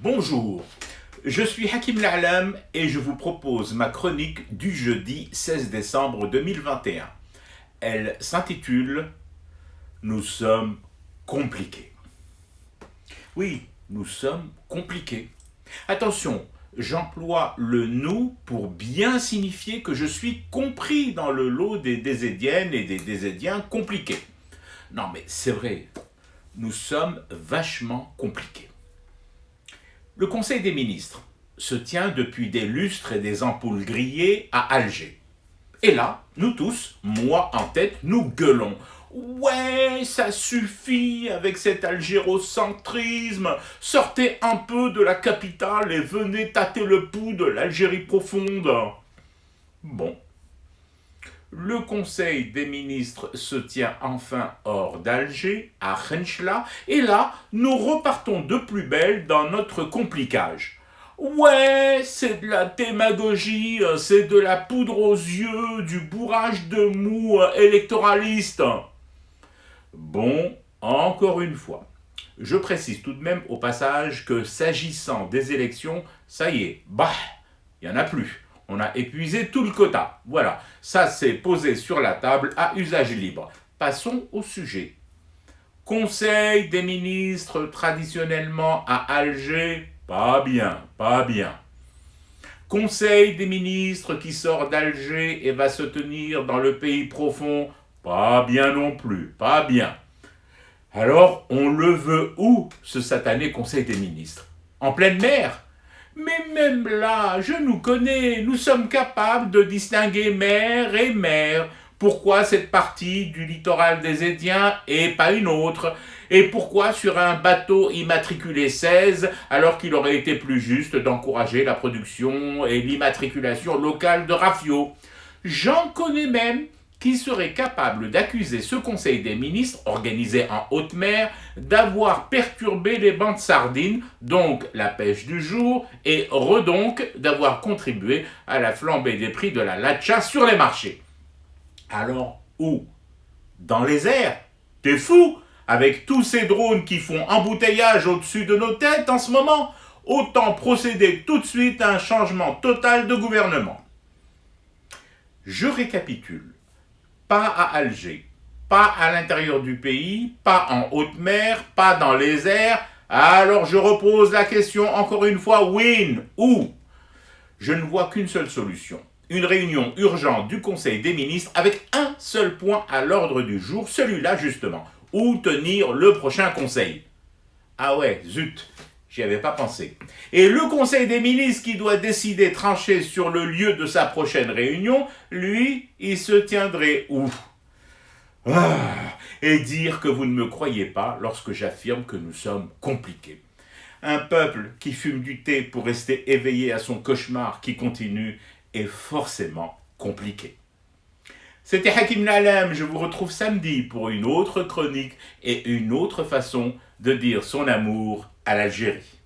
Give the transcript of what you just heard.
Bonjour, je suis Hakim La'alam et je vous propose ma chronique du jeudi 16 décembre 2021. Elle s'intitule « Nous sommes compliqués ». Oui, nous sommes compliqués. Attention, j'emploie le « nous » pour bien signifier que je suis compris dans le lot des Désédiennes et des Désédiens compliqués. Non mais c'est vrai, nous sommes vachement compliqués. Le Conseil des ministres se tient depuis des lustres et des ampoules grillées à Alger. Et là, nous tous, moi en tête, nous gueulons. Ouais, ça suffit avec cet algérocentrisme. Sortez un peu de la capitale et venez tâter le pouls de l'Algérie profonde. Bon. Le Conseil des ministres se tient enfin hors d'Alger, à Khenchela, et là, nous repartons de plus belle dans notre complicage. Ouais, c'est de la démagogie, c'est de la poudre aux yeux, du bourrage de mou électoraliste. Bon, encore une fois, je précise tout de même au passage que s'agissant des élections, ça y est, il n'y en a plus. On a épuisé tout le quota. Voilà, ça c'est posé sur la table à usage libre. Passons au sujet. Conseil des ministres traditionnellement à Alger, pas bien, pas bien. Conseil des ministres qui sort d'Alger et va se tenir dans le pays profond, pas bien non plus, pas bien. Alors, on le veut où, ce satané Conseil des ministres? En pleine mer? Mais même là, je nous connais, nous sommes capables de distinguer mer et mer. Pourquoi cette partie du littoral désédien et pas une autre? Et pourquoi sur un bateau immatriculé 16, alors qu'il aurait été plus juste d'encourager la production et l'immatriculation locale de rafio? J'en connais même qui serait capable d'accuser ce Conseil des ministres, organisé en haute mer, d'avoir perturbé les bancs de sardines, donc la pêche du jour, et redonc d'avoir contribué à la flambée des prix de la latcha sur les marchés. Alors, où? Dans les airs? T'es fou? Avec tous ces drones qui font embouteillage au-dessus de nos têtes en ce moment, autant procéder tout de suite à un changement total de gouvernement. Je récapitule. Pas à Alger, pas à l'intérieur du pays, pas en haute mer, pas dans les airs. Alors je repose la question encore une fois, win, où? Je ne vois qu'une seule solution. Une réunion urgente du Conseil des ministres avec un seul point à l'ordre du jour, celui-là justement. Où tenir le prochain conseil? Ah ouais, zut, j'y avais pas pensé. Et le Conseil des ministres qui doit décider, trancher sur le lieu de sa prochaine réunion, lui, il se tiendrait où? Et dire que vous ne me croyez pas lorsque j'affirme que nous sommes compliqués. Un peuple qui fume du thé pour rester éveillé à son cauchemar qui continue est forcément compliqué. C'était Hakim La'alam, je vous retrouve samedi pour une autre chronique et une autre façon de dire son amour à l'Algérie.